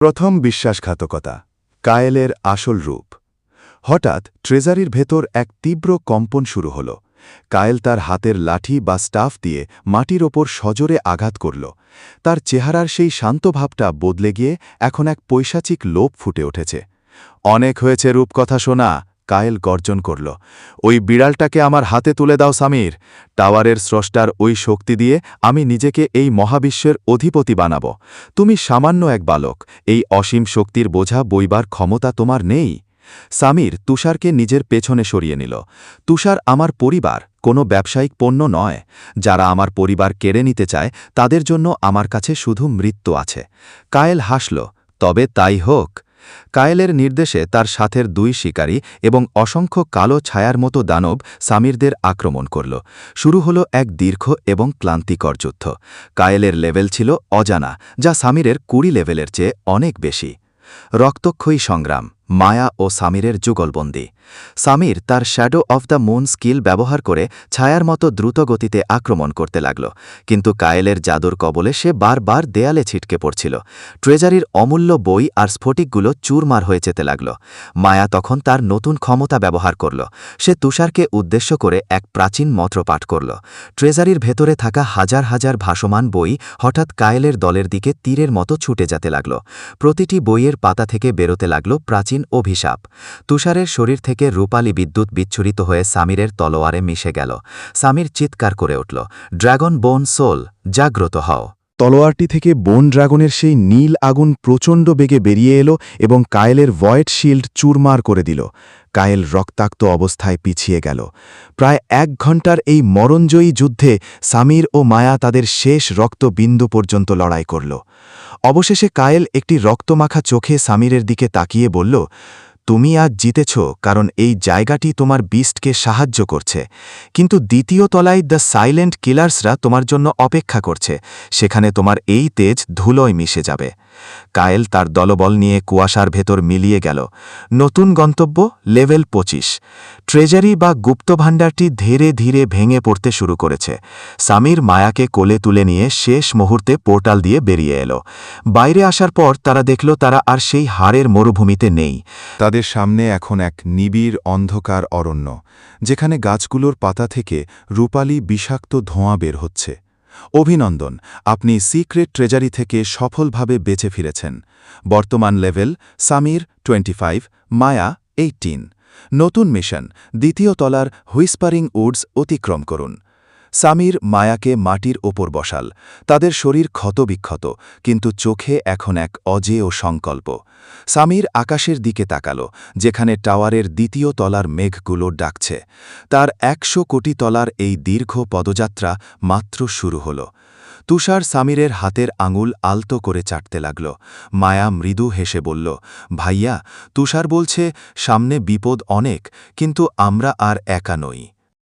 প্রথম বিশ্বাসঘাতকতা, কায়েলের আসল রূপ। হঠাৎ ট্রেজারির ভেতর এক তীব্র কম্পন শুরু হল। কায়েল তার হাতের লাঠি বা স্টাফ দিয়ে মাটির ওপর সজোরে আঘাত করল। তার চেহারার সেই শান্ত ভাবটা বদলে গিয়ে এখন এক পৈশাচিক লোভ ফুটে উঠেছে। অনেক হয়েছে রূপকথা শোনা, কায়েল গর্জন করল। ওই বিড়ালটাকে আমার হাতে তুলে দাও সামির। টাওয়ারের স্রষ্টার ওই শক্তি দিয়ে আমি নিজেকে এই মহাবিশ্বের অধিপতি বানাব। তুমি সামান্য এক বালক, এই অসীম শক্তির বোঝা বইবার ক্ষমতা তোমার নেই। সামির তুষারকে নিজের পেছনে সরিয়ে নিল। তুষার আমার পরিবার, কোনো ব্যবসায়িক পণ্য নয়। যারা আমার পরিবার কেড়ে নিতে চায় তাদের জন্য আমার কাছে শুধু মৃত্যু আছে। কায়েল হাসল, তবে তাই হোক। কায়েলের নির্দেশে তার সাথের দুই শিকারী এবং অসংখ্য কালো ছায়ার মতো দানব সামিরদের আক্রমণ করল। শুরু হলো এক দীর্ঘ এবং ক্লান্তিকর যুদ্ধ। কায়েলের লেভেল ছিল অজানা, যা সামিরের 20 লেভেলের চেয়ে অনেক বেশি। রক্তক্ষয়ী সংগ্রাম, মায়া ও সামিরের যুগলবন্দি। সামির তার shadow of the moon skill ব্যবহার করে ছায়ার মতো দ্রুত গতিতে আক্রমণ করতে লাগল, কিন্তু কায়েলের জাদুর কবলে সে বারবার দেয়ালে ছিটকে পড়ছিল। ট্রেজারির অমূল্য বই আর স্ফটিকগুলো চুরমার হয়ে যেতে লাগল। মায়া তখন তার নতুন ক্ষমতা ব্যবহার করল। সে তুষারকে উদ্দেশ্য করে এক প্রাচীন মন্ত্র পাঠ করল। ট্রেজারির ভেতরে থাকা হাজার হাজার ভাসমান বই হঠাৎ কায়েলের দলের দিকে তীরের মতো ছুটে যেতে লাগল। প্রতিটি বইয়ের পাতা থেকে বেরোতে লাগল প্রাচীন অভিশাপ। তুষারের শরীর থেকে রূপালী বিদ্যুৎ বিচ্ছুরিত হয়ে সামিরের তলোয়ারে মিশে গেল। সামির চিৎকার করে উঠল, ড্রাগন বোন সোল, জাগ্রত হও। তলোয়ারটি থেকে বোন ড্রাগনের সেই নীল আগুন প্রচণ্ড বেগে বেরিয়ে এলো এবং কায়েলের ভয়েড শিল্ড চুরমার করে দিল। কায়েল রক্তাক্ত অবস্থায় পিছিয়ে গেল। প্রায় 1 ঘণ্টার এই মরণজয়ী যুদ্ধে সামির ও মায়া তাদের শেষ রক্তবিন্দু পর্যন্ত লড়াই করল। অবশেষে কায়েল একটি রক্তমাখা চোখে সামিরের দিকে তাকিয়ে বলল, তুমি আজ জিতেছ, কারণ এই জায়গাটি তোমার বিস্টকে সাহায্য করছে। কিন্তু দ্বিতীয় তলায় দ্য সাইলেন্ট কিলার্সরা তোমার জন্য অপেক্ষা করছে। সেখানে তোমার এই তেজ ধুলোয় মিশে যাবে। কায়েল তার দলবল নিয়ে কুয়াশার ভেতর মিলিয়ে গেল। নতুন গন্তব্য লেভেল 25। ট্রেজারি বা গুপ্তভাণ্ডারটি ধীরে ধীরে ভেঙে পড়তে শুরু করেছে। সামির মায়াকে কোলে তুলে নিয়ে শেষ মুহূর্তে পোর্টাল দিয়ে বেরিয়ে এলো। বাইরে আসার পর তারা দেখল তারা আর সেই হাড়ের মরুভূমিতে নেই। তাদের সামনে এখন এক নিবিড় অন্ধকার অরণ্য, যেখানে গাছগুলোর পাতা থেকে রূপালী বিষাক্ত ধোঁয়া বের হচ্ছে। অভিনন্দন, আপনি সিক্রেট ট্রেজারি থেকে সফলভাবে বেঁচে ফিরেছেন। বর্তমান লেভেল সামির 25, মায়া 18। নতুন মিশন, দ্বিতীয় তলার হুইসপারিং উডস অতিক্রম করুন। সামির মায়াকে মাটির ওপর বসাল। তাদের শরীর ক্ষতবিক্ষত, কিন্তু চোখে এখন এক অজেয় সংকল্প। সামির আকাশের দিকে তাকাল, যেখানে টাওয়ারের দ্বিতীয় তলার মেঘগুলো ডাকছে। তার 100 কোটি তলার এই দীর্ঘ পদযাত্রা মাত্র শুরু হল। তুষার সামিরের হাতের আঙুল আলতো করে চাটতে লাগল। মায়া মৃদু হেসে বলল, ভাইয়া, তুষার বলছে সামনে বিপদ অনেক, কিন্তু আমরা আর একা নই।